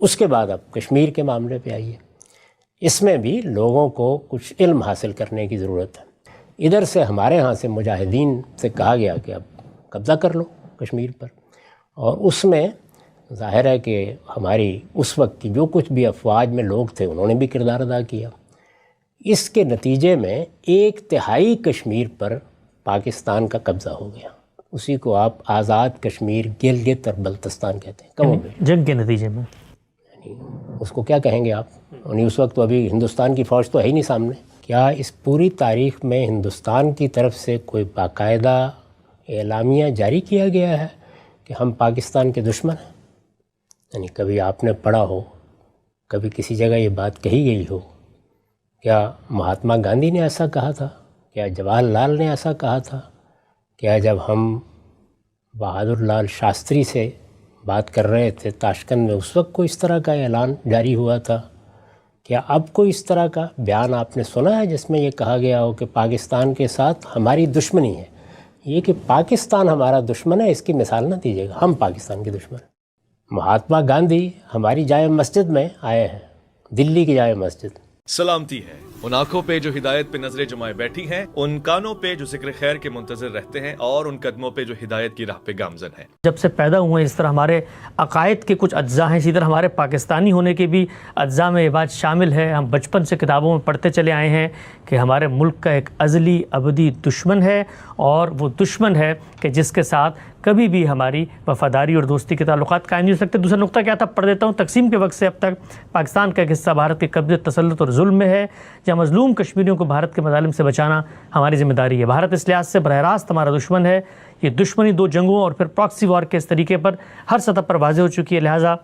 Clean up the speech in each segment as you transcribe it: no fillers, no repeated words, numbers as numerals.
اس کے بعد اب کشمیر کے معاملے پہ آئیے، اس میں بھی لوگوں کو کچھ علم حاصل کرنے کی ضرورت ہے۔ ادھر سے ہمارے ہاں سے مجاہدین سے کہا گیا کہ اب قبضہ کر لو کشمیر پر، اور اس میں ظاہر ہے کہ ہماری اس وقت کی جو کچھ بھی افواج میں لوگ تھے انہوں نے بھی کردار ادا کیا۔ اس کے نتیجے میں 1/3 کشمیر پر پاکستان کا قبضہ ہو گیا، اسی کو آپ آزاد کشمیر گلگت اور بلتستان کہتے ہیں، کم و بیش جنگ کے نتیجے میں، یعنی اس کو کیا کہیں گے آپ؟ یعنی اس وقت تو ابھی ہندوستان کی فوج تو ہے ہی نہیں سامنے۔ کیا اس پوری تاریخ میں ہندوستان کی طرف سے کوئی باقاعدہ اعلامیہ جاری کیا گیا ہے کہ ہم پاکستان کے دشمن ہیں؟ یعنی کبھی آپ نے پڑھا ہو، کبھی کسی جگہ یہ بات کہی گئی ہو؟ کیا مہاتما گاندھی نے ایسا کہا تھا؟ کیا جواہر لال نے ایسا کہا تھا؟ کیا جب ہم بہادر لال شاستری سے بات کر رہے تھے تاشکند میں اس وقت کوئی اس طرح کا اعلان جاری ہوا تھا؟ کیا اب کوئی اس طرح کا بیان آپ نے سنا ہے جس میں یہ کہا گیا ہو کہ پاکستان کے ساتھ ہماری دشمنی ہے؟ یہ کہ پاکستان ہمارا دشمن ہے اس کی مثال نہ دیجیے گا، ہم پاکستان کے دشمن ہیں۔ مہاتما گاندھی ہماری جامع مسجد میں آئے ہیں، دلی کی جامع مسجد۔ سلامتی ہے ان آنکھوں پہ جو ہدایت پہ نظریں جمائے بیٹھی ہیں، ان کانوں پہ جو ذکر خیر کے منتظر رہتے ہیں، اور ان قدموں پہ جو ہدایت کی راہ پہ گامزن ہیں۔ جب سے پیدا ہوئے اس طرح ہمارے عقائد کے کچھ اجزاء ہیں، اسی طرح ہمارے پاکستانی ہونے کے بھی اجزاء میں یہ بات شامل ہے۔ ہم بچپن سے کتابوں میں پڑھتے چلے آئے ہیں کہ ہمارے ملک کا ایک ازلی ابدی دشمن ہے، اور وہ دشمن ہے کہ جس کے ساتھ کبھی بھی ہماری وفاداری اور دوستی کے تعلقات قائم نہیں ہو سکتے۔ دوسرا نقطہ کیا تھا پڑھ دیتا ہوں، تقسیم کے وقت سے اب تک پاکستان کا ایک حصہ بھارت کے قبضے، تسلط اور ظلم میں ہے، جہاں مظلوم کشمیریوں کو بھارت کے مظالم سے بچانا ہماری ذمہ داری ہے۔ بھارت اس لحاظ سے براہ راست ہمارا دشمن ہے۔ یہ دشمنی 2 جنگوں اور پھر پراکسی وار کے اس طریقے پر ہر سطح پر واضح ہو چکی ہے، لہٰذا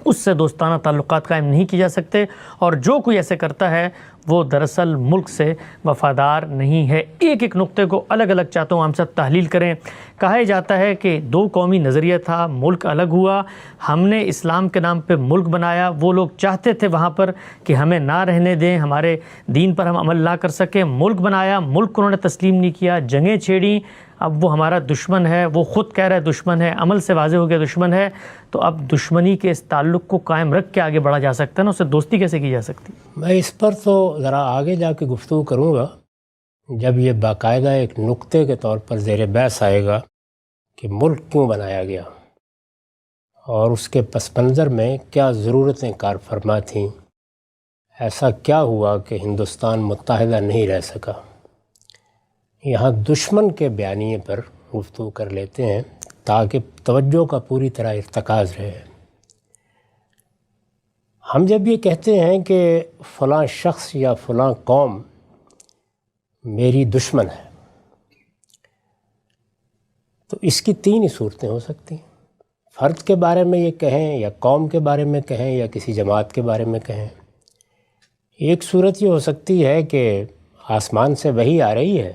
اس سے دوستانہ تعلقات قائم نہیں کی جا سکتے، اور جو کوئی ایسے کرتا ہے وہ دراصل ملک سے وفادار نہیں ہے۔ ایک ایک نقطے کو الگ الگ چاہتا ہوں ہم سب تحلیل کریں۔ کہا جاتا ہے کہ 2 قومی نظریہ تھا، ملک الگ ہوا، ہم نے اسلام کے نام پہ ملک بنایا، وہ لوگ چاہتے تھے وہاں پر کہ ہمیں نہ رہنے دیں، ہمارے دین پر ہم عمل نہ کر سکیں، ملک بنایا، ملک کو انہوں نے تسلیم نہیں کیا، جنگیں چھیڑیں، اب وہ ہمارا دشمن ہے، وہ خود کہہ رہا ہے دشمن ہے، عمل سے واضح ہو گیا دشمن ہے۔ تو اب دشمنی کے اس تعلق کو قائم رکھ کے آگے بڑھا جا سکتا ہے نا، اس سے دوستی کیسے کی جا سکتی؟ میں اس پر تو ذرا آگے جا کے گفتگو کروں گا جب یہ باقاعدہ ایک نقطے کے طور پر زیر بحث آئے گا کہ ملک کیوں بنایا گیا، اور اس کے پس منظر میں کیا ضرورتیں کار فرما تھیں، ایسا کیا ہوا کہ ہندوستان متحدہ نہیں رہ سکا۔ یہاں دشمن کے بیانیے پر گفتگو کر لیتے ہیں تاکہ توجہ کا پوری طرح ارتکاز رہے۔ ہم جب یہ کہتے ہیں کہ فلاں شخص یا فلاں قوم میری دشمن ہے، تو اس کی 3 ہی صورتیں ہو سکتی ہیں۔ فرد کے بارے میں یہ کہیں، یا قوم کے بارے میں کہیں، یا کسی جماعت کے بارے میں کہیں۔ ایک صورت یہ ہو سکتی ہے کہ آسمان سے وحی آ رہی ہے،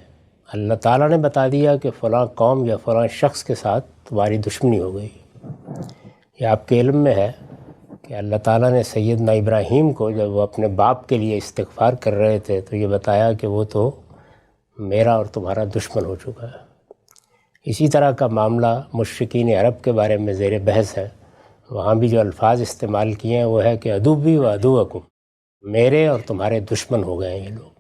اللہ تعالیٰ نے بتا دیا کہ فلاں قوم یا فلاں شخص کے ساتھ تمہاری دشمنی ہو گئی۔ یہ آپ کے علم میں ہے کہ اللہ تعالیٰ نے سیدنا ابراہیم کو جب وہ اپنے باپ کے لیے استغفار کر رہے تھے تو یہ بتایا کہ وہ تو میرا اور تمہارا دشمن ہو چکا ہے۔ اسی طرح کا معاملہ مشرکین عرب کے بارے میں زیر بحث ہے، وہاں بھی جو الفاظ استعمال کیے ہیں وہ ہے کہ عدوی و عدوکم، میرے اور تمہارے دشمن ہو گئے ہیں یہ لوگ۔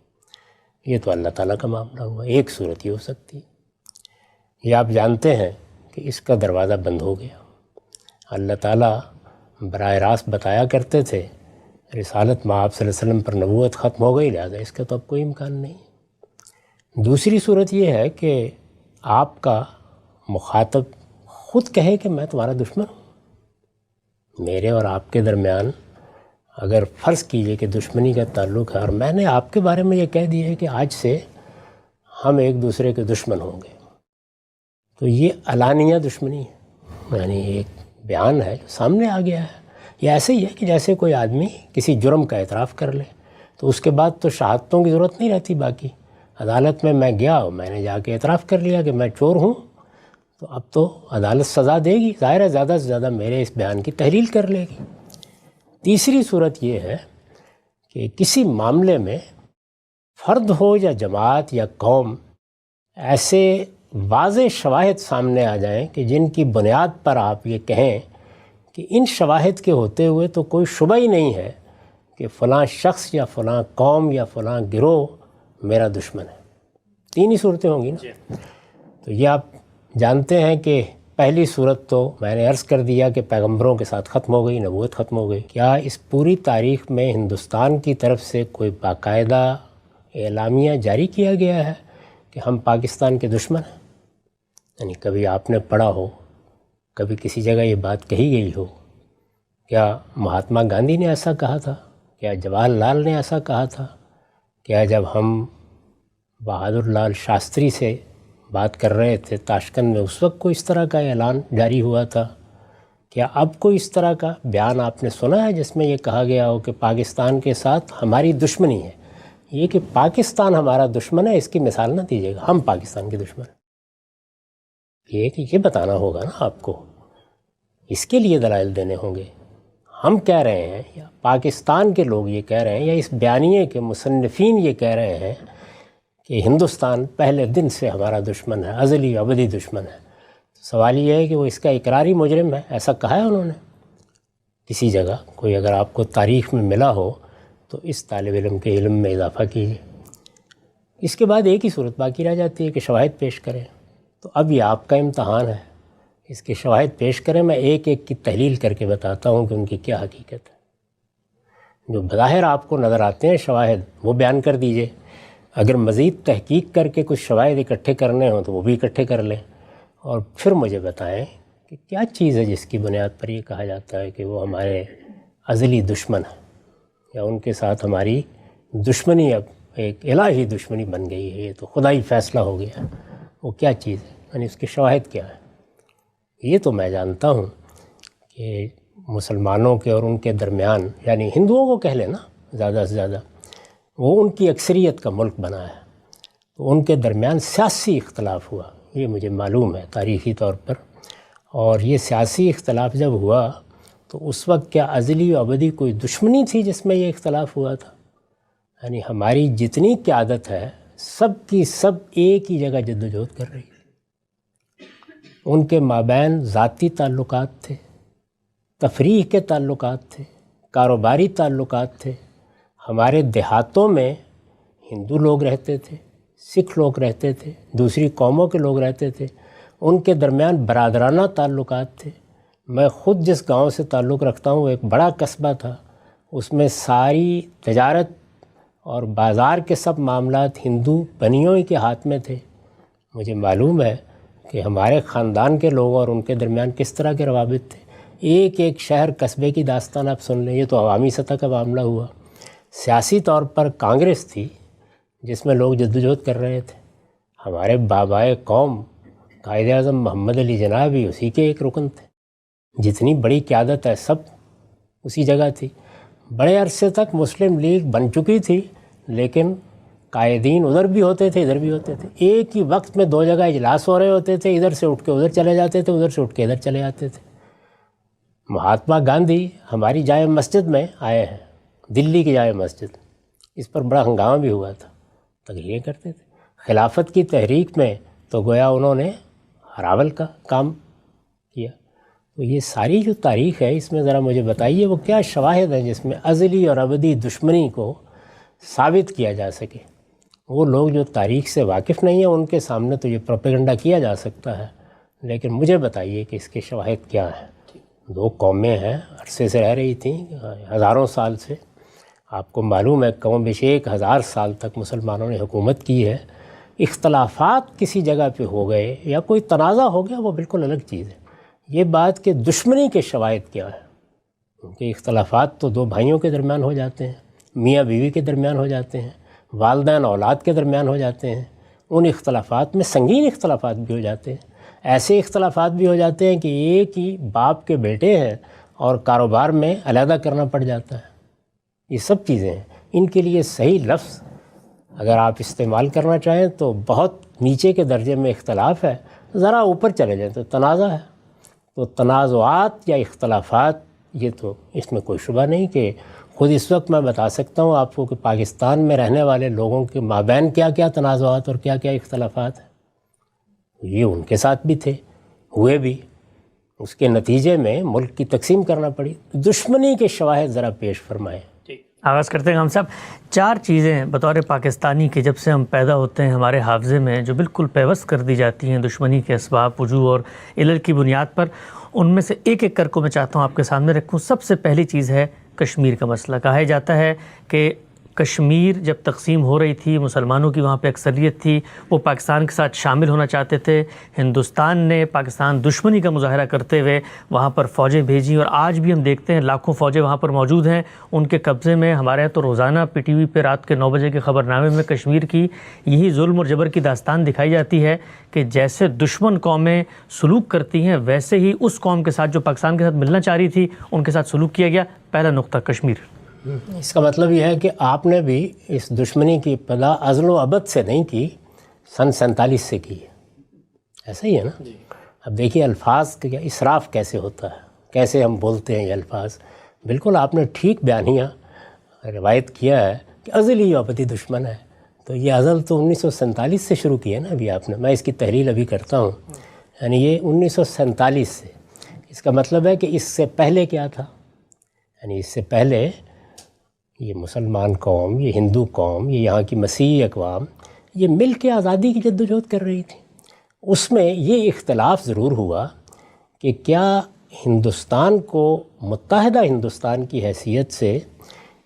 یہ تو اللہ تعالیٰ کا معاملہ ہوا۔ ایک صورت یہ ہو سکتی ہے، یہ آپ جانتے ہیں کہ اس کا دروازہ بند ہو گیا۔ اللہ تعالیٰ براہ راست بتایا کرتے تھے رسالت آپ صلی اللہ علیہ وسلم پر نبوت ختم ہو گئی، لہٰذا اس کا تو اب کوئی امکان نہیں۔ دوسری صورت یہ ہے کہ آپ کا مخاطب خود کہے کہ میں تمہارا دشمن ہوں، میرے اور آپ کے درمیان اگر فرض کیجئے کہ دشمنی کا تعلق ہے، اور میں نے آپ کے بارے میں یہ کہہ دیا ہے کہ آج سے ہم ایک دوسرے کے دشمن ہوں گے، تو یہ علانیہ دشمنی ہے، یعنی ایک بیان ہے جو سامنے آ گیا ہے۔ یہ ایسے ہی ہے کہ جیسے کوئی آدمی کسی جرم کا اعتراف کر لے تو اس کے بعد تو شہادتوں کی ضرورت نہیں رہتی، باقی عدالت میں گیا اور میں نے جا کے اعتراف کر لیا کہ میں چور ہوں، تو اب تو عدالت سزا دے گی، ظاہر ہے زیادہ سے زیادہ میرے اس بیان کی تحلیل کر لے گی۔ تیسری صورت یہ ہے کہ کسی معاملے میں فرد ہو یا جماعت یا قوم ایسے واضح شواہد سامنے آ جائیں کہ جن کی بنیاد پر آپ یہ کہیں کہ ان شواہد کے ہوتے ہوئے تو کوئی شبہ ہی نہیں ہے کہ فلاں شخص یا فلاں قوم یا فلاں گروہ میرا دشمن ہے. 3 ہی صورتیں ہوں گی نا. تو یہ آپ جانتے ہیں کہ پہلی صورت تو میں نے عرض کر دیا کہ پیغمبروں کے ساتھ ختم ہو گئی، نبوت ختم ہو گئی. کیا اس پوری تاریخ میں ہندوستان کی طرف سے کوئی باقاعدہ اعلامیہ جاری کیا گیا ہے کہ ہم پاکستان کے دشمن ہیں؟ یعنی کبھی آپ نے پڑھا ہو، کبھی کسی جگہ یہ بات کہی گئی ہو؟ کیا مہاتما گاندھی نے ایسا کہا تھا؟ کیا جواہر لال نے ایسا کہا تھا؟ کیا جب ہم بہادر لال شاستری سے بات کر رہے تھے تاشکند میں، اس وقت کوئی اس طرح کا اعلان جاری ہوا تھا؟ کیا اب کوئی اس طرح کا بیان آپ نے سنا ہے جس میں یہ کہا گیا ہو کہ پاکستان کے ساتھ ہماری دشمنی ہے؟ یہ کہ پاکستان ہمارا دشمن ہے، اس کی مثال نہ دیجیے گا، ہم پاکستان کے دشمن ہیں. یہ کہ یہ بتانا ہوگا نا آپ کو، اس کے لیے دلائل دینے ہوں گے. ہم کہہ رہے ہیں یا پاکستان کے لوگ یہ کہہ رہے ہیں یا اس بیانیے کے مصنفین یہ کہہ رہے ہیں کہ ہندوستان پہلے دن سے ہمارا دشمن ہے، ازلی ابدی دشمن ہے. سوال یہ ہے کہ وہ اس کا اقراری مجرم ہے. ایسا کہا ہے انہوں نے کسی جگہ؟ کوئی اگر آپ کو تاریخ میں ملا ہو تو اس طالب علم کے علم میں اضافہ کیجیے. اس کے بعد ایک ہی صورت باقی رہ جاتی ہے کہ شواہد پیش کریں. تو اب یہ آپ کا امتحان ہے، اس کے شواہد پیش کریں. میں ایک ایک کی تحلیل کر کے بتاتا ہوں کہ ان کی کیا حقیقت ہے. جو بظاہر آپ کو نظر آتے ہیں شواہد وہ بیان کر دیجئے. اگر مزید تحقیق کر کے کچھ شواہد اکٹھے کرنے ہوں تو وہ بھی اکٹھے کر لیں، اور پھر مجھے بتائیں کہ کیا چیز ہے جس کی بنیاد پر یہ کہا جاتا ہے کہ وہ ہمارے ازلی دشمن ہیں، یا ان کے ساتھ ہماری دشمنی اب ایک الہی دشمنی بن گئی ہے، یہ تو خدائی فیصلہ ہو گیا. وہ کیا چیز ہے، یعنی اس کے شواہد کیا ہے؟ یہ تو میں جانتا ہوں کہ مسلمانوں کے اور ان کے درمیان، یعنی ہندوؤں کو کہہ لینا زیادہ سے زیادہ، وہ ان کی اکثریت کا ملک بنا ہے، تو ان کے درمیان سیاسی اختلاف ہوا، یہ مجھے معلوم ہے تاریخی طور پر. اور یہ سیاسی اختلاف جب ہوا تو اس وقت کیا ازلی و ابدی کوئی دشمنی تھی جس میں یہ اختلاف ہوا تھا؟ یعنی ہماری جتنی قیادت ہے سب کی سب ایک ہی جگہ جدوجہد کر رہی ہے. ان کے مابین ذاتی تعلقات تھے، تفریح کے تعلقات تھے، کاروباری تعلقات تھے. ہمارے دیہاتوں میں ہندو لوگ رہتے تھے، سکھ لوگ رہتے تھے، دوسری قوموں کے لوگ رہتے تھے. ان کے درمیان برادرانہ تعلقات تھے. میں خود جس گاؤں سے تعلق رکھتا ہوں وہ ایک بڑا قصبہ تھا، اس میں ساری تجارت اور بازار کے سب معاملات ہندو بنیوں ہی کے ہاتھ میں تھے. مجھے معلوم ہے کہ ہمارے خاندان کے لوگوں اور ان کے درمیان کس طرح کے روابط تھے. ایک ایک شہر قصبے کی داستان آپ سن لیں. یہ تو عوامی سطح کا معاملہ ہوا. سیاسی طور پر کانگریس تھی جس میں لوگ جدوجہد کر رہے تھے. ہمارے بابائے قوم قائد اعظم محمد علی جناح بھی اسی کے ایک رکن تھے. جتنی بڑی قیادت ہے سب اسی جگہ تھی. بڑے عرصے تک مسلم لیگ بن چکی تھی، لیکن قائدین ادھر بھی ہوتے تھے ادھر بھی ہوتے تھے. ایک ہی وقت میں 2 جگہ اجلاس ہو رہے ہوتے تھے، ادھر سے اٹھ کے ادھر چلے جاتے تھے، ادھر سے اٹھ کے ادھر چلے جاتے تھے. مہاتما گاندھی ہماری جامع مسجد میں آئے ہیں، دلی کی جامع مسجد، اس پر بڑا ہنگامہ بھی ہوا تھا، تقریریں کرتے تھے. خلافت کی تحریک میں تو گویا انہوں نے ہراول کا کام کیا. تو یہ ساری جو تاریخ ہے اس میں ذرا مجھے بتائیے وہ کیا شواہد ہیں جس میں ازلی اور ابدی دشمنی کو ثابت کیا جا سکے. وہ لوگ جو تاریخ سے واقف نہیں ہیں ان کے سامنے تو یہ پروپیگنڈا کیا جا سکتا ہے، لیکن مجھے بتائیے کہ اس کے شواہد کیا ہیں. 2 قومیں ہیں، عرصے سے رہ رہی تھیں، ہزاروں سال سے. آپ کو معلوم ہے کم بیش 1000 سال تک مسلمانوں نے حکومت کی ہے. اختلافات کسی جگہ پہ ہو گئے یا کوئی تنازع ہو گیا وہ بالکل الگ چیز ہے. یہ بات کہ دشمنی کے شواہد کیا ہے، کیونکہ اختلافات تو 2 بھائیوں کے درمیان ہو جاتے ہیں، میاں بیوی کے درمیان ہو جاتے ہیں، والدین اولاد کے درمیان ہو جاتے ہیں. ان اختلافات میں سنگین اختلافات بھی ہو جاتے ہیں. ایسے اختلافات بھی ہو جاتے ہیں کہ ایک ہی باپ کے بیٹے ہیں اور کاروبار میں علیحدہ کرنا پڑ جاتا ہے. یہ سب چیزیں ہیں. ان کے لیے صحیح لفظ اگر آپ استعمال کرنا چاہیں تو بہت نیچے کے درجے میں اختلاف ہے، ذرا اوپر چلے جائیں تو تنازع ہے. تو تنازعات یا اختلافات یہ تو اس میں کوئی شبہ نہیں کہ خود اس وقت میں بتا سکتا ہوں آپ کو کہ پاکستان میں رہنے والے لوگوں کے مابین کیا کیا تنازعات اور کیا کیا اختلافات ہیں. یہ ان کے ساتھ بھی تھے، ہوئے بھی. اس کے نتیجے میں ملک کی تقسیم کرنا پڑی. دشمنی کے شواہد ذرا پیش فرمائیں. آغاز کرتے ہیں ہم صاحب. 4 چیزیں بطور پاکستانی کے جب سے ہم پیدا ہوتے ہیں ہمارے حافظے میں جو بالکل پیوست کر دی جاتی ہیں دشمنی کے اسباب، وجوہ اور علل کی بنیاد پر، ان میں سے ایک ایک کر کو میں چاہتا ہوں آپ کے سامنے رکھوں. سب سے پہلی چیز ہے کشمیر کا مسئلہ. کہا جاتا ہے کہ کشمیر جب تقسیم ہو رہی تھی، مسلمانوں کی وہاں پہ اکثریت تھی، وہ پاکستان کے ساتھ شامل ہونا چاہتے تھے. ہندوستان نے پاکستان دشمنی کا مظاہرہ کرتے ہوئے وہاں پر فوجیں بھیجیں، اور آج بھی ہم دیکھتے ہیں لاکھوں فوجیں وہاں پر موجود ہیں ان کے قبضے میں. ہمارے یہاں تو روزانہ پی ٹی وی پہ رات کے 9 بجے کے خبر نامے میں کشمیر کی یہی ظلم اور جبر کی داستان دکھائی جاتی ہے کہ جیسے دشمن قومیں سلوک کرتی ہیں ویسے ہی اس قوم کے ساتھ جو پاکستان کے ساتھ ملنا چاہ رہی تھی ان کے ساتھ سلوک کیا گیا. پہلا نقطہ کشمیر. اس کا مطلب یہ ہے کہ آپ نے بھی اس دشمنی کی ابتدا ازل و ابد سے نہیں کی، سن 47 سے کی. ایسا ہی ہے نا؟ اب دیکھیے الفاظ کا اسراف کیسے ہوتا ہے، کیسے ہم بولتے ہیں یہ الفاظ. بالکل آپ نے ٹھیک بیانیہ روایت کیا ہے کہ ازل ہی ابدی دشمن ہے. تو یہ ازل تو 1947 سے شروع کیا نا ابھی آپ نے. میں اس کی تحلیل ابھی کرتا ہوں. یعنی یہ 1947 سے. اس کا مطلب ہے کہ اس سے پہلے کیا تھا؟ یعنی اس سے پہلے یہ مسلمان قوم، یہ ہندو قوم، یہ یہاں کی مسیحی اقوام، یہ مل کے آزادی کی جدوجہد کر رہی تھی. اس میں یہ اختلاف ضرور ہوا کہ کیا ہندوستان کو متحدہ ہندوستان کی حیثیت سے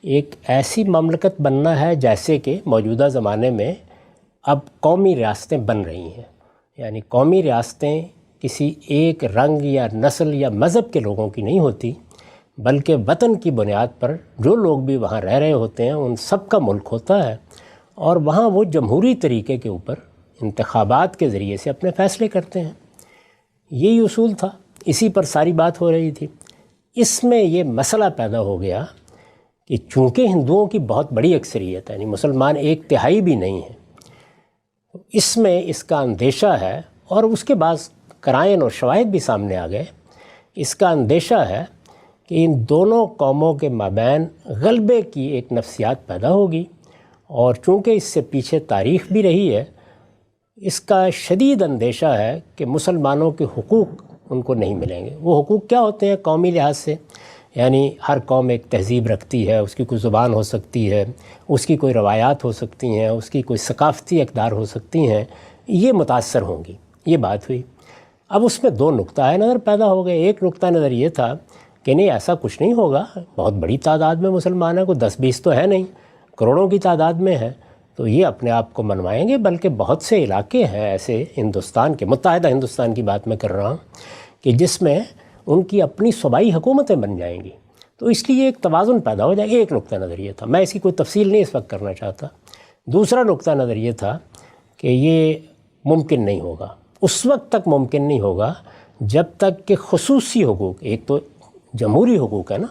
ایک ایسی مملکت بننا ہے جیسے کہ موجودہ زمانے میں اب قومی ریاستیں بن رہی ہیں. یعنی قومی ریاستیں کسی ایک رنگ یا نسل یا مذہب کے لوگوں کی نہیں ہوتی، بلکہ وطن کی بنیاد پر جو لوگ بھی وہاں رہ رہے ہوتے ہیں ان سب کا ملک ہوتا ہے، اور وہاں وہ جمہوری طریقے کے اوپر انتخابات کے ذریعے سے اپنے فیصلے کرتے ہیں. یہی اصول تھا، اسی پر ساری بات ہو رہی تھی. اس میں یہ مسئلہ پیدا ہو گیا کہ چونکہ ہندوؤں کی بہت بڑی اکثریت ہے، یعنی مسلمان 1/3 بھی نہیں ہیں، اس میں اس کا اندیشہ ہے، اور اس کے بعد قرائن اور شواہد بھی سامنے آ گئے. اس کا اندیشہ ہے کہ ان دونوں قوموں کے مابین غلبے کی ایک نفسیات پیدا ہوگی، اور چونکہ اس سے پیچھے تاریخ بھی رہی ہے، اس کا شدید اندیشہ ہے کہ مسلمانوں کے حقوق ان کو نہیں ملیں گے. وہ حقوق کیا ہوتے ہیں قومی لحاظ سے؟ یعنی ہر قوم ایک تہذیب رکھتی ہے، اس کی کوئی زبان ہو سکتی ہے، اس کی کوئی روایات ہو سکتی ہیں، اس کی کوئی ثقافتی اقدار ہو سکتی ہیں، یہ متاثر ہوں گی. یہ بات ہوئی. اب اس میں 2 نقطۂ نظر پیدا ہو گئے. ایک نقطہ نظر یہ تھا کہ نہیں ایسا کچھ نہیں ہوگا، بہت بڑی تعداد میں مسلمان ہیں، کوئی 10-20 تو ہے نہیں، کروڑوں کی تعداد میں ہے، تو یہ اپنے آپ کو منوائیں گے. بلکہ بہت سے علاقے ہیں ایسے ہندوستان کے، متحدہ ہندوستان کی بات میں کر رہا ہوں، کہ جس میں ان کی اپنی صوبائی حکومتیں بن جائیں گی. تو اس لیے ایک توازن پیدا ہو جائے. ایک نقطہ نظر یہ تھا. میں اس کی کوئی تفصیل نہیں اس وقت کرنا چاہتا. دوسرا نقطہ نظر یہ تھا کہ یہ ممکن نہیں ہوگا، اس وقت تک ممکن نہیں ہوگا جب تک کہ خصوصی حقوق، ایک تو جمہوری حقوق ہے نا،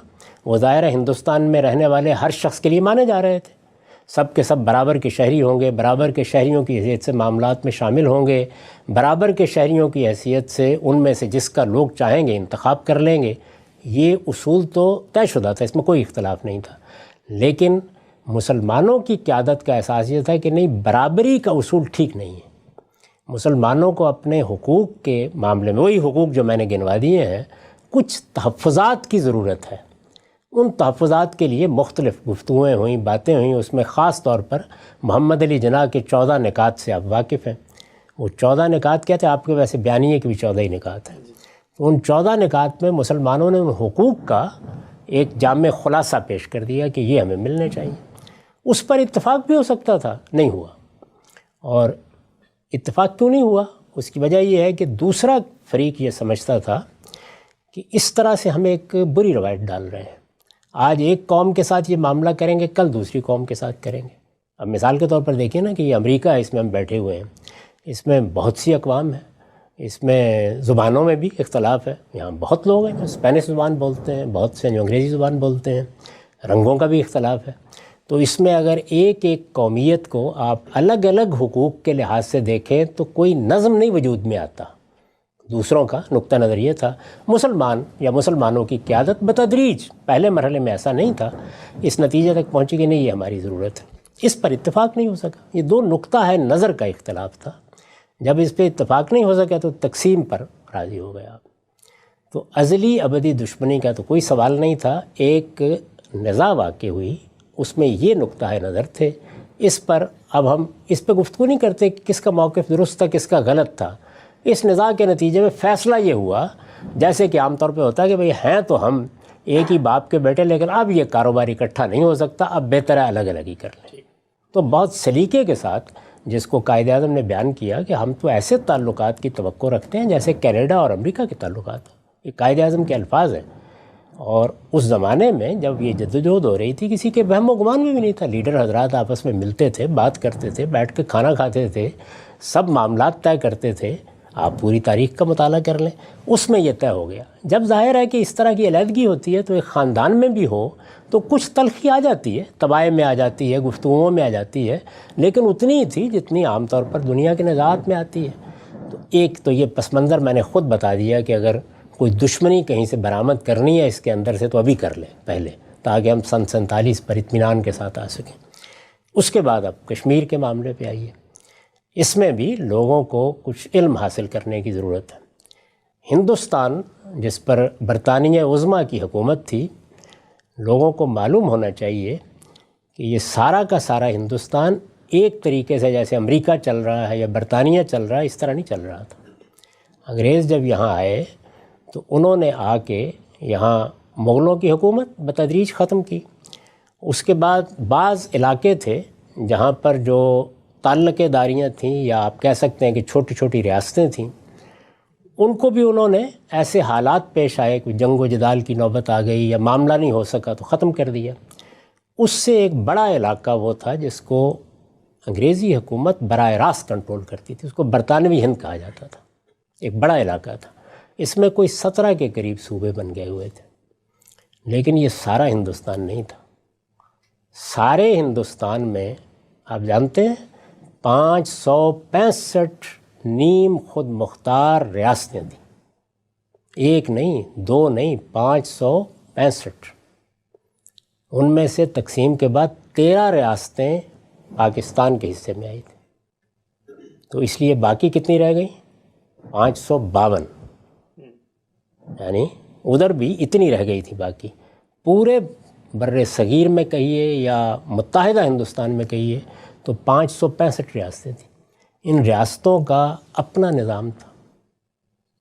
وہ ظاہر ہے ہندوستان میں رہنے والے ہر شخص کے لیے مانے جا رہے تھے. سب کے سب برابر کے شہری ہوں گے، برابر کے شہریوں کی حیثیت سے معاملات میں شامل ہوں گے، برابر کے شہریوں کی حیثیت سے ان میں سے جس کا لوگ چاہیں گے انتخاب کر لیں گے. یہ اصول تو طے شدہ تھا، اس میں کوئی اختلاف نہیں تھا. لیکن مسلمانوں کی قیادت کا احساس یہ تھا کہ نہیں، برابری کا اصول ٹھیک نہیں ہے. مسلمانوں کو اپنے حقوق کے معاملے میں، وہی حقوق جو میں نے گنوا دیے ہیں، کچھ تحفظات کی ضرورت ہے. ان تحفظات کے لیے مختلف گفتگویں ہوئیں، باتیں ہوئیں. اس میں خاص طور پر محمد علی جناح کے 14 نکات سے آپ واقف ہیں. وہ 14 نکات کیا تھے؟ آپ کے ویسے بیانیے کے بھی 14 ہی نکات ہیں. تو ان 14 نکات میں مسلمانوں نے ان حقوق کا ایک جامع خلاصہ پیش کر دیا کہ یہ ہمیں ملنے چاہیے. اس پر اتفاق بھی ہو سکتا تھا، نہیں ہوا. اور اتفاق کیوں نہیں ہوا؟ اس کی وجہ یہ ہے کہ دوسرا فریق یہ سمجھتا تھا کہ اس طرح سے ہم ایک بری روایت ڈال رہے ہیں. آج ایک قوم کے ساتھ یہ معاملہ کریں گے، کل دوسری قوم کے ساتھ کریں گے. اب مثال کے طور پر دیکھیں نا کہ یہ امریکہ ہے، اس میں ہم بیٹھے ہوئے ہیں، اس میں بہت سی اقوام ہیں، اس میں زبانوں میں بھی اختلاف ہے. یہاں بہت لوگ ہیں جو اسپینش زبان بولتے ہیں، بہت سے جو انگریزی زبان بولتے ہیں، رنگوں کا بھی اختلاف ہے. تو اس میں اگر ایک ایک قومیت کو آپ الگ الگ حقوق کے لحاظ سے دیکھیں تو کوئی نظم نہیں وجود میں آتا. دوسروں کا نقطہ نظر یہ تھا. مسلمان یا مسلمانوں کی قیادت بتدریج پہلے مرحلے میں ایسا نہیں تھا، اس نتیجے تک پہنچی کہ نہیں یہ ہماری ضرورت ہے. اس پر اتفاق نہیں ہو سکا. یہ 2 نقطہ ہے نظر کا اختلاف تھا. جب اس پہ اتفاق نہیں ہو سکا تو تقسیم پر راضی ہو گئے آپ. تو ازلی ابدی دشمنی کا تو کوئی سوال نہیں تھا. ایک نزاع واقع ہوئی، اس میں یہ نقطہ نظر تھے. اس پر اب ہم اس پہ گفتگو نہیں کرتے کہ کس کا موقف درست تھا کس کا غلط تھا. اس نزاع کے نتیجے میں فیصلہ یہ ہوا، جیسے کہ عام طور پہ ہوتا ہے کہ بھئی ہیں تو ہم ایک ہی باپ کے بیٹے، لیکن اب یہ کاروبار اکٹھا نہیں ہو سکتا، اب بہتر ہے الگ الگ ہی کر لیں. تو بہت سلیقے کے ساتھ جس کو قائد اعظم نے بیان کیا کہ ہم تو ایسے تعلقات کی توقع رکھتے ہیں جیسے کینیڈا اور امریکہ کے تعلقات. یہ قائد اعظم کے الفاظ ہیں. اور اس زمانے میں جب یہ جدوجہد ہو رہی تھی کسی کے وہم و گمان میں بھی نہیں تھا. لیڈر حضرات آپس میں ملتے تھے، بات کرتے تھے، بیٹھ کے کھانا کھاتے تھے، سب معاملات طے کرتے تھے. آپ پوری تاریخ کا مطالعہ کر لیں، اس میں یہ طے ہو گیا. جب ظاہر ہے کہ اس طرح کی علیحدگی ہوتی ہے تو ایک خاندان میں بھی ہو تو کچھ تلخی آ جاتی ہے، طبائع میں آ جاتی ہے، گفتگوؤں میں آ جاتی ہے، لیکن اتنی ہی تھی جتنی عام طور پر دنیا کے نزاعات میں آتی ہے. تو ایک تو یہ پس منظر میں نے خود بتا دیا کہ اگر کوئی دشمنی کہیں سے برآمد کرنی ہے اس کے اندر سے تو ابھی کر لیں پہلے، تاکہ ہم سن 47 پر اطمینان کے ساتھ آ سکیں. اس کے بعد اب کشمیر کے معاملے پہ آئیے. اس میں بھی لوگوں کو کچھ علم حاصل کرنے کی ضرورت ہے. ہندوستان جس پر برطانیہ عظمیٰ کی حکومت تھی، لوگوں کو معلوم ہونا چاہیے کہ یہ سارا کا سارا ہندوستان ایک طریقے سے جیسے امریکہ چل رہا ہے یا برطانیہ چل رہا ہے اس طرح نہیں چل رہا تھا. انگریز جب یہاں آئے تو انہوں نے آ کے یہاں مغلوں کی حکومت بتدریج ختم کی. اس کے بعد بعض علاقے تھے جہاں پر جو تعلقے داریاں تھیں یا آپ کہہ سکتے ہیں کہ چھوٹی چھوٹی ریاستیں تھیں، ان کو بھی انہوں نے ایسے حالات پیش آئے کہ جنگ و جدال کی نوبت آ گئی یا معاملہ نہیں ہو سکا تو ختم کر دیا. اس سے ایک بڑا علاقہ وہ تھا جس کو انگریزی حکومت براہ راست کنٹرول کرتی تھی، اس کو برطانوی ہند کہا جاتا تھا. ایک بڑا علاقہ تھا، اس میں کوئی 17 کے قریب صوبے بن گئے ہوئے تھے. لیکن یہ سارا ہندوستان نہیں تھا. سارے ہندوستان میں آپ جانتے ہیں 565 نیم خود مختار ریاستیں تھیں. ایک نہیں، دو نہیں، 565. ان میں سے تقسیم کے بعد 13 ریاستیں پاکستان کے حصے میں آئی تھیں. تو اس لیے باقی کتنی رہ گئیں؟ 552. یعنی ادھر بھی اتنی رہ گئی تھی. باقی پورے بر صغیر میں کہیے یا متحدہ ہندوستان میں کہیے تو 565 ریاستیں تھیں. ان ریاستوں کا اپنا نظام تھا،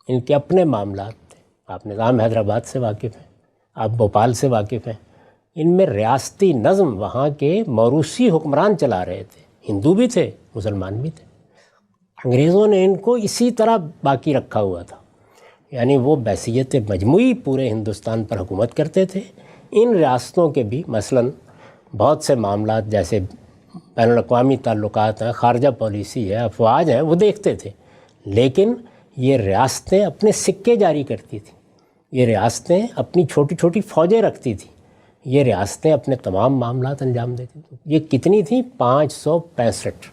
ان کے اپنے معاملات تھے. آپ نظام حیدرآباد سے واقف ہیں، آپ بھوپال سے واقف ہیں. ان میں ریاستی نظم وہاں کے موروثی حکمران چلا رہے تھے، ہندو بھی تھے، مسلمان بھی تھے. انگریزوں نے ان کو اسی طرح باقی رکھا ہوا تھا. یعنی وہ بحیثیت مجموعی پورے ہندوستان پر حکومت کرتے تھے. ان ریاستوں کے بھی مثلاً بہت سے معاملات جیسے بین الاقوامی تعلقات ہیں، خارجہ پالیسی ہے، افواج ہیں، وہ دیکھتے تھے. لیکن یہ ریاستیں اپنے سکے جاری کرتی تھیں، یہ ریاستیں اپنی چھوٹی چھوٹی فوجیں رکھتی تھیں، یہ ریاستیں اپنے تمام معاملات انجام دیتی تھیں. یہ کتنی تھیں؟ 565.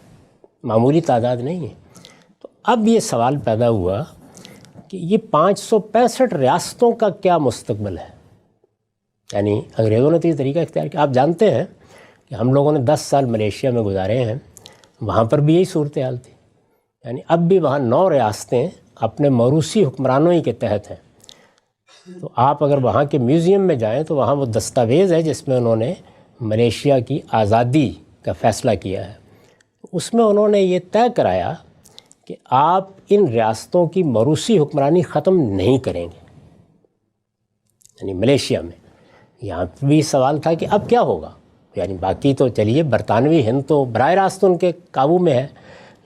معمولی تعداد نہیں ہے. تو اب یہ سوال پیدا ہوا کہ یہ 565 ریاستوں کا کیا مستقبل ہے. یعنی انگریزوں نے تو یہ طریقہ اختیار کیا. آپ جانتے ہیں کہ ہم لوگوں نے 10 سال ملیشیا میں گزارے ہیں، وہاں پر بھی یہی صورتحال تھی. یعنی اب بھی وہاں 9 ریاستیں اپنے موروثی حکمرانوں ہی کے تحت ہیں. تو آپ اگر وہاں کے میوزیم میں جائیں تو وہاں وہ دستاویز ہے جس میں انہوں نے ملیشیا کی آزادی کا فیصلہ کیا ہے. اس میں انہوں نے یہ طے کرایا کہ آپ ان ریاستوں کی موروثی حکمرانی ختم نہیں کریں گے. یعنی ملیشیا میں یہاں بھی سوال تھا کہ اب کیا ہوگا. یعنی باقی تو چلیے برطانوی ہند تو براہ راست ان کے قابو میں ہے،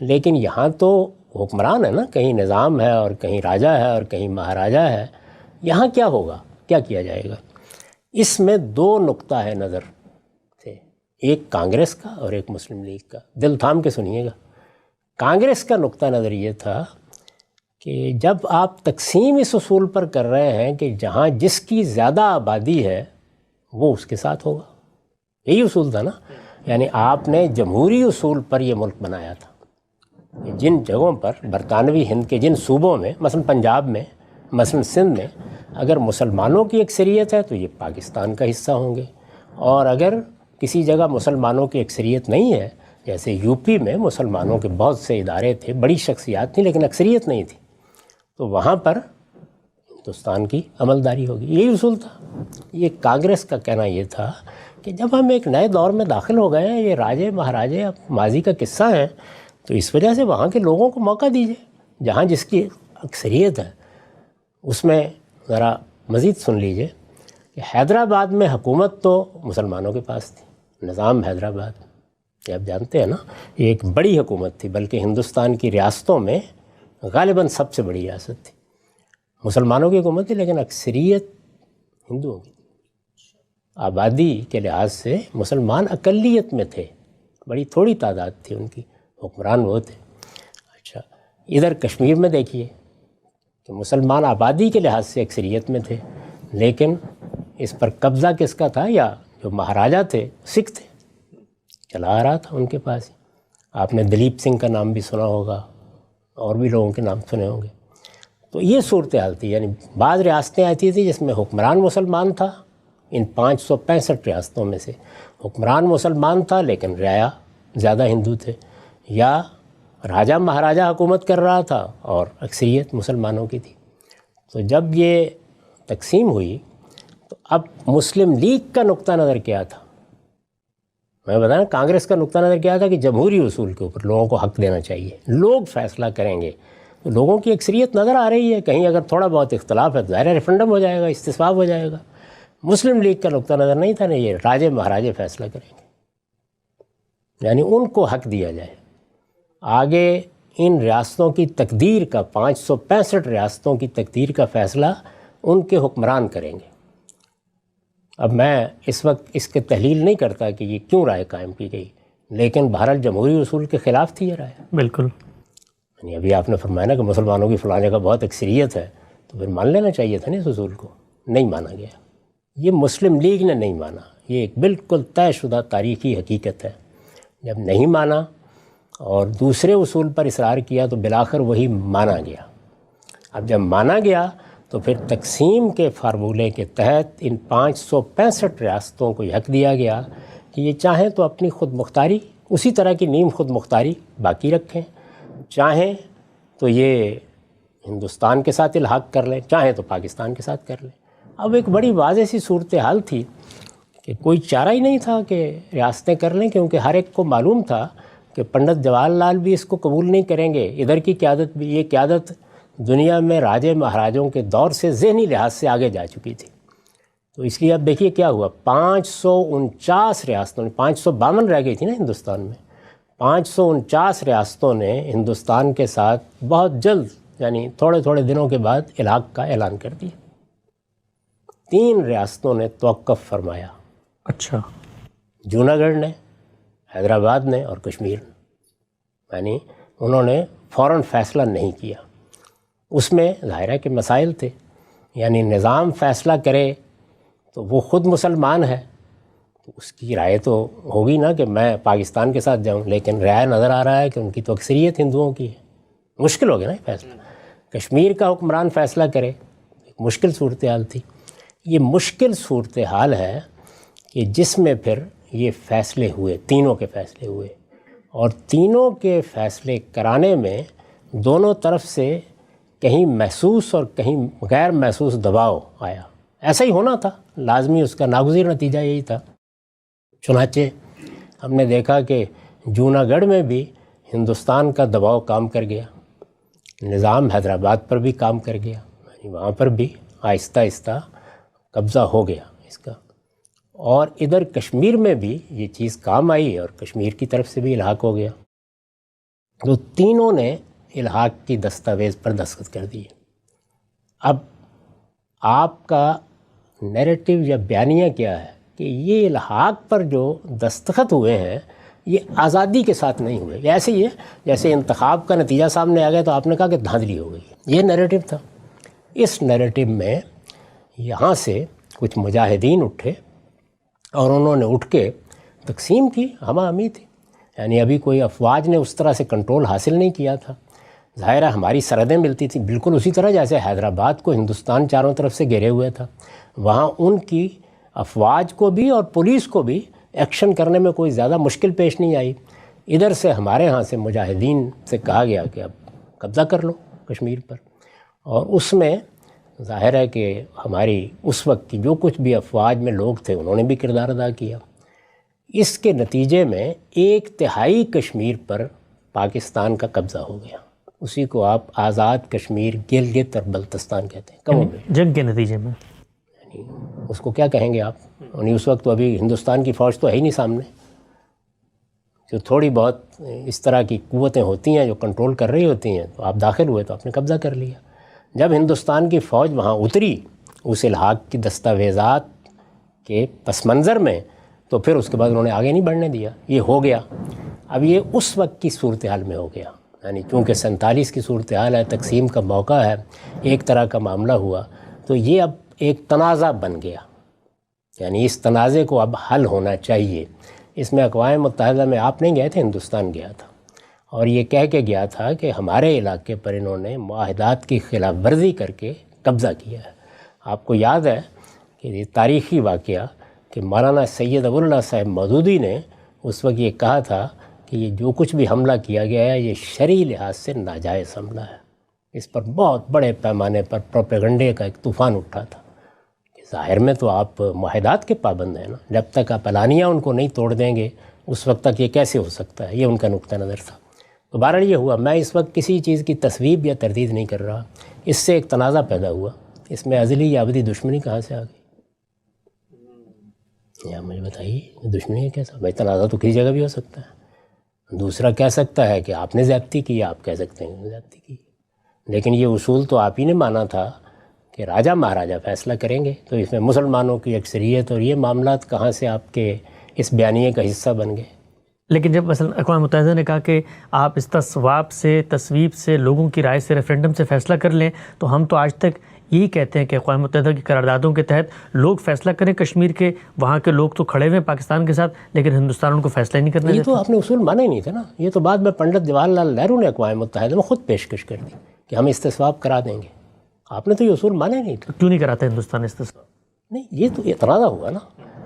لیکن یہاں تو حکمران ہے نا، کہیں نظام ہے اور کہیں راجہ ہے اور کہیں مہاراجہ ہے. یہاں کیا ہوگا، کیا کیا جائے گا. اس میں 2 نقطہ ہے نظر تھے، ایک کانگریس کا اور ایک مسلم لیگ کا. دل تھام کے سنیے گا. کانگریس کا نقطہ نظر یہ تھا کہ جب آپ تقسیم اس اصول پر کر رہے ہیں کہ جہاں جس کی زیادہ آبادی ہے وہ اس کے ساتھ ہوگا، یہی اصول تھا نا. یعنی آپ نے جمہوری اصول پر یہ ملک بنایا تھا. جن جگہوں پر برطانوی ہند کے جن صوبوں میں مثلا پنجاب میں، مثلا سندھ میں اگر مسلمانوں کی اکثریت ہے تو یہ پاکستان کا حصہ ہوں گے، اور اگر کسی جگہ مسلمانوں کی اکثریت نہیں ہے، جیسے یو پی میں مسلمانوں کے بہت سے ادارے تھے، بڑی شخصیات تھیں لیکن اکثریت نہیں تھی، تو وہاں پر ہندوستان کی عملداری ہوگی. یہی اصول تھا. یہ کانگریس کا کہنا یہ تھا کہ جب ہم ایک نئے دور میں داخل ہو گئے ہیں، یہ راجے مہاراجے اب ماضی کا قصہ ہیں، تو اس وجہ سے وہاں کے لوگوں کو موقع دیجیے. جہاں جس کی اکثریت ہے اس میں ذرا مزید سن لیجئے کہ حیدرآباد میں حکومت تو مسلمانوں کے پاس تھی. نظام حیدرآباد یہ آپ جانتے ہیں نا، یہ ایک بڑی حکومت تھی، بلکہ ہندوستان کی ریاستوں میں غالباً سب سے بڑی ریاست تھی. مسلمانوں کی حکومت تھی لیکن اکثریت ہندوؤں کی. آبادی کے لحاظ سے مسلمان اقلیت میں تھے، بڑی تھوڑی تعداد تھی ان کی، حکمران وہ تھے. اچھا، ادھر کشمیر میں دیکھیے کہ مسلمان آبادی کے لحاظ سے اکثریت میں تھے، لیکن اس پر قبضہ کس کا تھا؟ یا جو مہاراجہ تھے سکھ تھے، چلا آ رہا تھا ان کے پاس ہی. آپ نے دلیپ سنگھ کا نام بھی سنا ہوگا، اور بھی لوگوں کے نام سنے ہوں گے. تو یہ صورتحال تھی. یعنی بعض ریاستیں ایسی تھیں جس میں حکمران مسلمان تھا، ان 565 ریاستوں میں سے حکمران مسلمان تھا لیکن رعایا زیادہ ہندو تھے، یا راجہ مہاراجہ حکومت کر رہا تھا اور اکثریت مسلمانوں کی تھی. تو جب یہ تقسیم ہوئی تو اب مسلم لیگ کا نقطہ نظر کیا تھا؟ میں بتایا کانگریس کا نقطہ نظر کیا تھا کہ جمہوری اصول کے اوپر لوگوں کو حق دینا چاہیے، لوگ فیصلہ کریں گے. تو لوگوں کی اکثریت نظر آ رہی ہے، کہیں اگر تھوڑا بہت اختلاف ہے تو ظاہر ریفرنڈم ہو جائے گا، استصواب ہو جائے گا. مسلم لیگ کا نقطہ نظر نہیں تھا، نہیں، یہ راجے مہاراجے فیصلہ کریں گے، یعنی ان کو حق دیا جائے. آگے ان ریاستوں کی تقدیر کا، 565 ریاستوں کی تقدیر کا فیصلہ ان کے حکمران کریں گے. اب میں اس وقت اس کے تحلیل نہیں کرتا کہ یہ کیوں رائے قائم کی گئی، لیکن بہرحال جمہوری اصول کے خلاف تھی یہ رائے. بالکل. یعنی ابھی آپ نے فرمایا نا کہ مسلمانوں کی فلاں جگہ بہت اکثریت ہے، تو پھر مان لینا چاہیے تھا نا اس اصول کو. نہیں مانا گیا. یہ مسلم لیگ نے نہیں مانا، یہ ایک بالکل طے شدہ تاریخی حقیقت ہے. جب نہیں مانا اور دوسرے اصول پر اصرار کیا تو بالآخر وہی مانا گیا. اب جب مانا گیا تو پھر تقسیم کے فارمولے کے تحت ان 565 ریاستوں کو یہ حق دیا گیا کہ یہ چاہیں تو اپنی خود مختاری، اسی طرح کی نیم خود مختاری باقی رکھیں، چاہیں تو یہ ہندوستان کے ساتھ الحاق کر لیں، چاہیں تو پاکستان کے ساتھ کر لیں. اب ایک بڑی واضح سی صورتحال تھی کہ کوئی چارہ ہی نہیں تھا کہ ریاستیں کر لیں، کیونکہ ہر ایک کو معلوم تھا کہ پنڈت جواہر لال بھی اس کو قبول نہیں کریں گے. ادھر کی قیادت بھی، یہ قیادت دنیا میں راجے مہاراجوں کے دور سے ذہنی لحاظ سے آگے جا چکی تھی. تو اس لیے اب دیکھیے کیا ہوا، 549 ریاستوں نے، 552 رہ گئی تھی نا ہندوستان میں، 549 ریاستوں نے ہندوستان کے ساتھ بہت جلد، یعنی تھوڑے تھوڑے دنوں کے بعد الحاق کا اعلان کر دیا. 3 ریاستوں نے توقف فرمایا. اچھا. جوناگڑھ نے، حیدرآباد نے اور کشمیر نے. یعنی انہوں نے فوراً فیصلہ نہیں کیا. اس میں ظاہرہ کے مسائل تھے. یعنی نظام فیصلہ کرے تو وہ خود مسلمان ہے تو اس کی رائے تو ہوگی نا کہ میں پاکستان کے ساتھ جاؤں، لیکن رائے نظر آ رہا ہے کہ ان کی تو اکثریت ہندوؤں کی ہے. مشکل ہو گیا نا یہ فیصلہ. کشمیر کا حکمران فیصلہ کرے، ایک مشکل صورتحال تھی. یہ مشکل صورتحال ہے کہ جس میں پھر یہ فیصلے ہوئے، تینوں کے فیصلے ہوئے، اور تینوں کے فیصلے کرانے میں دونوں طرف سے کہیں محسوس اور کہیں غیر محسوس دباؤ آیا. ایسا ہی ہونا تھا، لازمی، اس کا ناگزیر نتیجہ یہی تھا. چنانچہ ہم نے دیکھا کہ جوناگڑھ میں بھی ہندوستان کا دباؤ کام کر گیا، نظام حیدرآباد پر بھی کام کر گیا، یعنی وہاں پر بھی آہستہ آہستہ قبضہ ہو گیا اس کا. اور ادھر کشمیر میں بھی یہ چیز کام آئی اور کشمیر کی طرف سے بھی الحاق ہو گیا. تو تینوں نے الحاق کی دستاویز پر دستخط کر دیے. اب آپ کا نیریٹو یا بیانیہ کیا ہے کہ یہ الحاق پر جو دستخط ہوئے ہیں یہ آزادی کے ساتھ نہیں ہوئے. ایسے ہی ہے جیسے انتخاب کا نتیجہ سامنے آ گیا تو آپ نے کہا کہ دھاندلی ہو گئی. یہ نیریٹو تھا. اس نیریٹو میں یہاں سے کچھ مجاہدین اٹھے اور انہوں نے اٹھ کے تقسیم کی، ہمہ ہمی تھی. یعنی ابھی کوئی افواج نے اس طرح سے کنٹرول حاصل نہیں کیا تھا. ظاہر ہے ہماری سرحدیں ملتی تھیں بالکل اسی طرح جیسے حیدرآباد کو ہندوستان چاروں طرف سے گھیرے ہوئے تھا. وہاں ان کی افواج کو بھی اور پولیس کو بھی ایکشن کرنے میں کوئی زیادہ مشکل پیش نہیں آئی. ادھر سے ہمارے ہاں سے مجاہدین سے کہا گیا کہ اب قبضہ کر لو کشمیر پر. اور اس میں ظاہر ہے کہ ہماری اس وقت کی جو کچھ بھی افواج میں لوگ تھے انہوں نے بھی کردار ادا کیا. اس کے نتیجے میں 1/3 کشمیر پر پاکستان کا قبضہ ہو گیا. اسی کو آپ آزاد کشمیر، گلگت اور بلتستان کہتے ہیں. کم جنگ کے نتیجے میں یعنی اس کو کیا کہیں گے آپ؟ یعنی اس وقت تو ابھی ہندوستان کی فوج تو ہے ہی نہیں سامنے. جو تھوڑی بہت اس طرح کی قوتیں ہوتی ہیں جو کنٹرول کر رہی ہوتی ہیں، تو آپ داخل ہوئے تو آپ نے قبضہ کر لیا. جب ہندوستان کی فوج وہاں اتری اس الحاق کی دستاویزات کے پس منظر میں، تو پھر اس کے بعد انہوں نے آگے نہیں بڑھنے دیا. یہ ہو گیا. اب یہ اس وقت کی صورتحال میں ہو گیا. یعنی چونکہ 47 کی صورتحال ہے، تقسیم کا موقع ہے، ایک طرح کا معاملہ ہوا، تو یہ اب ایک تنازع بن گیا. یعنی اس تنازع کو اب حل ہونا چاہیے. اس میں اقوام متحدہ میں آپ نہیں گئے تھے، ہندوستان گیا تھا، اور یہ کہہ کے گیا تھا کہ ہمارے علاقے پر انہوں نے معاہدات کی خلاف ورزی کر کے قبضہ کیا ہے. آپ کو یاد ہے کہ یہ تاریخی واقعہ کہ مولانا سید ابو اللہ صاحب مودودی نے اس وقت یہ کہا تھا کہ یہ جو کچھ بھی حملہ کیا گیا ہے یہ شرعی لحاظ سے ناجائز حملہ ہے. اس پر بہت بڑے پیمانے پر پروپیگنڈے کا ایک طوفان اٹھا تھا. ظاہر میں تو آپ معاہدات کے پابند ہیں نا، جب تک آپ اعلانیہ ان کو نہیں توڑ دیں گے اس وقت تک یہ کیسے ہو سکتا ہے. یہ ان کا نقطہ نظر تھا. تو بہرحال یہ ہوا. میں اس وقت کسی چیز کی تصویب یا تردید نہیں کر رہا. اس سے ایک تنازع پیدا ہوا. اس میں ازلی یا ابدی دشمنی کہاں سے آ گئی؟ یا مجھے بتائیے، دشمنی ہے کیسا؟ بھائی تنازع تو کسی جگہ بھی ہو سکتا ہے. دوسرا کہہ سکتا ہے کہ آپ نے زیادتی کی، آپ کہہ سکتے ہیں زیادتی کی. لیکن یہ اصول تو آپ ہی نے مانا تھا کہ راجہ مہاراجہ فیصلہ کریں گے. تو اس میں مسلمانوں کی اکثریت اور یہ معاملات کہاں سے آپ کے اس بیانیے کا حصہ بن گئے؟ لیکن جب مثلا اقوام متحدہ نے کہا کہ آپ استصواب سے، تصویب سے، لوگوں کی رائے سے، ریفرینڈم سے فیصلہ کر لیں، تو ہم تو آج تک یہی کہتے ہیں کہ اقوام متحدہ کی قراردادوں کے تحت لوگ فیصلہ کریں کشمیر کے، وہاں کے لوگ تو کھڑے ہوئے ہیں پاکستان کے ساتھ، لیکن ہندوستان ان کو فیصلہ ہی نہیں کرنا یہ دیتا. تو آپ نے اصول مانا ہی نہیں تھا نا. یہ تو بعد میں پنڈت جواہر لال نہرو نے اقوام متحدہ میں خود پیشکش کر دی کہ ہم استصواب کرا دیں گے. آپ نے تو یہ اصول مانا ہی نہیں تھا. کیوں نہیں کراتا ہندوستان استصواب؟ نہیں، یہ تو تنازع ہوا نا.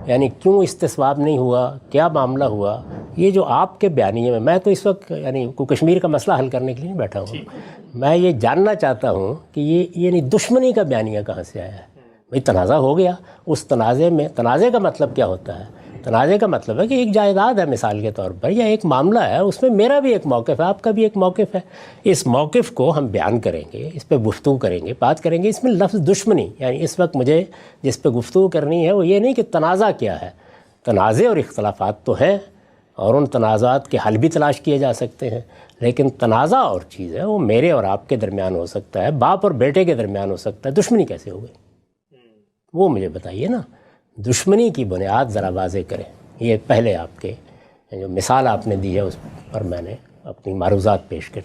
یعنی کیوں استصواب نہیں ہوا، کیا معاملہ ہوا، یہ جو آپ کے بیانیے میں تو اس وقت یعنی کشمیر کا مسئلہ حل کرنے کے لیے نہیں بیٹھا ہوں. میں یہ جاننا چاہتا ہوں کہ یہ یعنی دشمنی کا بیانیہ کہاں سے آیا ہے. بھئی تنازع ہو گیا. اس تنازع میں، تنازع کا مطلب کیا ہوتا ہے؟ تنازع کا مطلب ہے کہ ایک جائیداد ہے مثال کے طور پر، یا ایک معاملہ ہے، اس میں میرا بھی ایک موقف ہے، آپ کا بھی ایک موقف ہے. اس موقف کو ہم بیان کریں گے، اس پہ گفتگو کریں گے، بات کریں گے. اس میں لفظ دشمنی، یعنی اس وقت مجھے جس پہ گفتگو کرنی ہے وہ یہ نہیں کہ تنازع کیا ہے. تنازع اور اختلافات تو ہیں، اور ان تنازعات کے حل بھی تلاش کیے جا سکتے ہیں، لیکن تنازع اور چیز ہے، وہ میرے اور آپ کے درمیان ہو سکتا ہے، باپ اور بیٹے کے درمیان ہو سکتا ہے. دشمنی کیسے ہو گئی وہ مجھے بتائیے نا. دشمنی کی بنیاد ذرا واضح کریں. یہ پہلے آپ کے جو مثال آپ نے دی ہے اس پر میں نے اپنی معروضات پیش کر